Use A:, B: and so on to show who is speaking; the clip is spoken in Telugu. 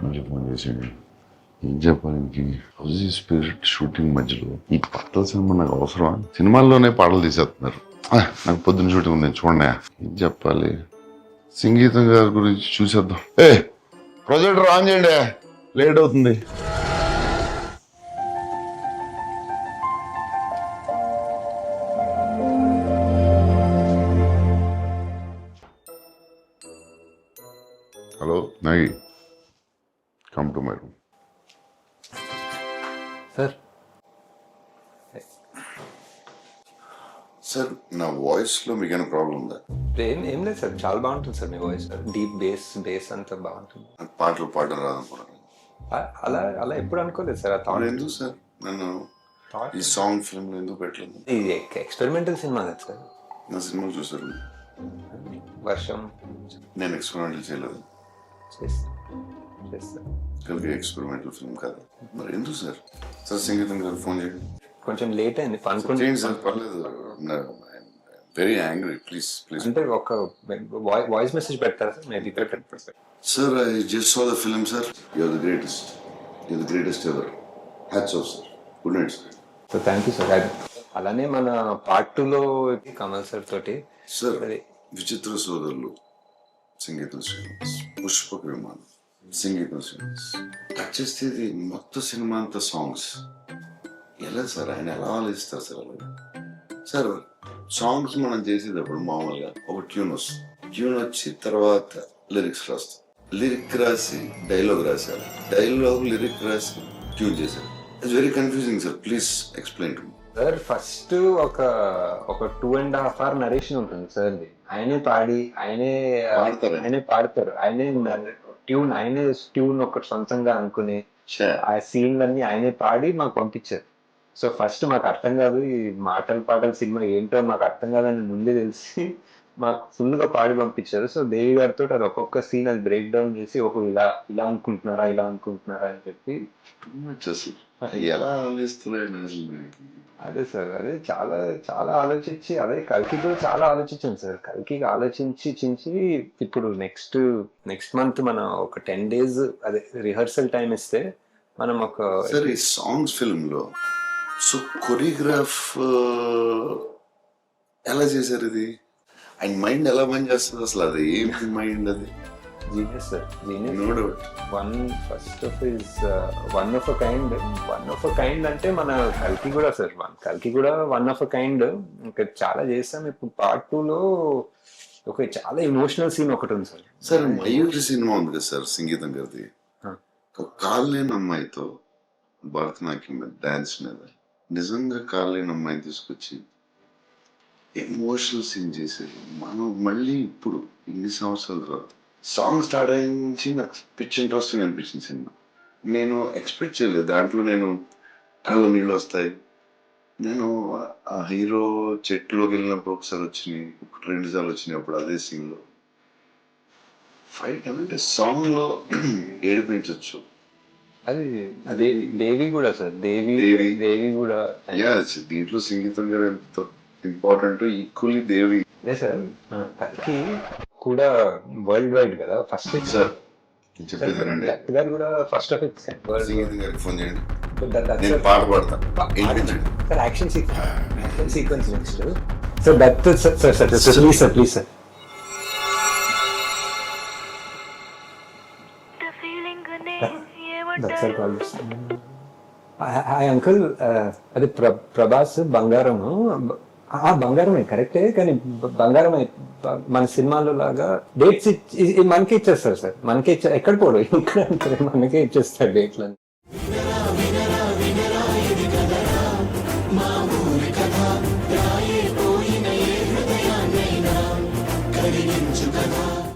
A: మళ్ళీ ఫోన్ చేసాడు. ఏం చెప్పాలి, హౌజీ స్పిరిట్ షూటింగ్ మధ్యలో ఈ పాటల సినిమా నాకు అవసరమా? సినిమాల్లోనే పాటలు తీసేస్తున్నారు. నాకు పొద్దున్న షూటింగ్ ఉంది చూడండి. ఏం చెప్పాలి, సంగీతం గారి గురించి చూసేద్దాం. ప్రొజెక్టర్ ఆన్ చేయండి, లేట్ అవుతుంది. Hello Nagi, come to my room.
B: Sir
A: sir, నా వాయిస్లో మీకు ఏమైనా ప్రాబ్లం ఉందా?
B: ఏం లేదు సార్, చాలా బాగుంటుంది సార్ మీ వాయిస్. డీప్ బేస్ అంతా బాగుంటుంది.
A: నాకు పాటలు పాడడం రాదనుకున్నాను.
B: అలా అలా ఎప్పుడు అనుకోలేదు సార్. ఆ
A: ఎందుకు సార్ నన్ను ఈ సాంగ్ ఫిల్మ్ ఎందుకు పెట్టలేదు?
B: ఇది ఎక్స్పెరిమెంటల్ సినిమా కదా సార్.
A: నా సినిమాలు చూసారు?
B: వర్షం
A: నేను ఎక్స్పెరిమెంటల్ చేయలేదు. కలిగి ఎక్స్పెరిమెంటల్ ఫిల్మ్ కాదు. మరి ఎందుకు సార్? సార్ సంగీతం గారు ఫోన్ చేయండి.
B: కొంచెం లేట్ అయింది
A: చేయండి సార్, పర్లేదు. Very angry, please please.
B: అంటే ఒక వాయిస్ మెసేజ్ పెడతారా sir? Maybe
A: sir, I just saw the film sir. You're the greatest, you're the greatest ever. Hats off sir. Good night sir.
B: So thank you sir. అలానే మన పార్ట్ 2లో కమల్ సార్ తోటి
A: సార్ విచిత్ర సోదరులు, సంగీతం శ్రీనివాస్, పుష్పక విమానం, సంగీతం శ్రీనివాస్. కట్ చేస్తే ఇది మొత్తం సినిమా అంతా సాంగ్స్. ఎలా సార్, ఆయన ఎలా ఆలోచిస్తారు సార్? అలాగే సార్, సాంగ్స్ మనం చేసేటప్పుడు మామూలుగా ఒక ట్యూన్ వస్తుంది. ట్యూన్ వచ్చి తర్వాత లిరిక్స్ రాస్తాం. లిరిక్ రాసి డైలాగ్ రాశారు, డైలాగ్ లిరిక్ రాసి ట్యూన్ చేశారు. It's very confusing sir. Please explain to me.
B: Sir first ఒక 2.5 hour నరేషన్ ఉంటుంది సార్. ఆయనే పాడి ఆయనే పాడతారు. ఆయనే ట్యూన్ ఒకటి సొంతంగా అనుకుని ఆ సీన్లన్నీ ఆయనే పాడి మాకు పంపించారు. సో ఫస్ట్ మాకు అర్థం కాదు, ఈ పాటల సినిమా ఏంటో మాకు అర్థం కాదని ముందే తెలిసి మాకు ఫుల్ గా పాడి పంపించారు. సో దేవి గారితో అది ఒక్కొక్క సీన్ అది బ్రేక్ డౌన్ చేసి ఇలా అనుకుంటున్నారా అని చెప్పి
A: ఎలా ఆలోచిస్తున్నాడు.
B: అదే సార్, అదే చాలా చాలా ఆలోచించి, అదే కల్కి కూడా చాలా ఆలోచించాను సార్. కల్కి ఆలోచించి ఇప్పుడు నెక్స్ట్ మంత్ మనం ఒక 10 days అదే రిహర్సల్ టైం ఇస్తే మనం ఒక
A: సార్ ఈ సాంగ్స్ ఫిల్మ్ లో సో కొరియోగ్రాఫ్ ఎలా చేశారు? ఇది ఆయన మైండ్ ఎలా పని చేస్తుంది అసలు? అది ఏంటి మైండ్? అది
B: genius sir, genius.
A: No doubt.
B: One of a kind అంటే మన కల్కి కూడా సార్. కల్కి కూడా వన్ ఆఫ్ అ కైండ్. ఇంకా చాలా చేస్తాం. ఇప్పుడు పార్ట్ 2లో ఒక చాలా ఎమోషనల్ సీన్ ఒకటి ఉంది సార్.
A: సార్ మయూరి సినిమా ఉంది కదా సార్, సంగీతం గారిది. ఒక కాలు లేని అమ్మాయితో భరతనాట్యం మీద, డాన్స్ మీద, నిజంగా కాలు లేని అమ్మాయిని తీసుకొచ్చి ఎమోషనల్ సీన్ చేసేది. మనం మళ్ళీ ఇప్పుడు ఇన్ని సంవత్సరాల తర్వాత సాంగ్ స్టార్ట్ అయించి నాకు పిచ్ ఇంట్రెస్టింగ్ అనిపించింది సినిమా. నేను ఎక్స్పెక్ట్ చేయలేదు దాంట్లో నేను కళ్ళు నీళ్ళు వస్తాయి. నేను ఆ హీరో చెట్టులోకి వెళ్ళినప్పుడు ఒకసారి వచ్చినాయి, 2 సార్లు వచ్చినాయి. అప్పుడు అదే సీన్ లో ఫైట్ అంటే సాంగ్ లో ఏడిపించవచ్చు.
B: అది దేవి కూడా సార్. దేవి కూడా
A: దీంట్లో సంగీతం గారు ఎంత ఇంపార్టెంట్, ఈక్వల్లీ దేవి.
B: అదే సార్, కల్కి కూడా వరల్డ్ వైడ్ కదా ఫస్ట్.
A: సార్ చెప్పేదానండి,
B: గారు కూడా ఫస్ట్ ఆఫ్ ఇట్స్
A: సంగీతం గారికి ఫోన్ చేయండి, నేను పాట పాడతాను.
B: Sir action sequence next. Sir that sir please sir. Hi uncle, అది ప్రభాస్ బంగారము. బంగారమే కరెక్టే, కానీ బంగారమే మన సినిమాలో లాగా డేట్స్ మనకే ఇచ్చేస్తారు సార్. ఎక్కడ పోడు ఇక్కడ మనకే ఇచ్చేస్తారు డేట్లని.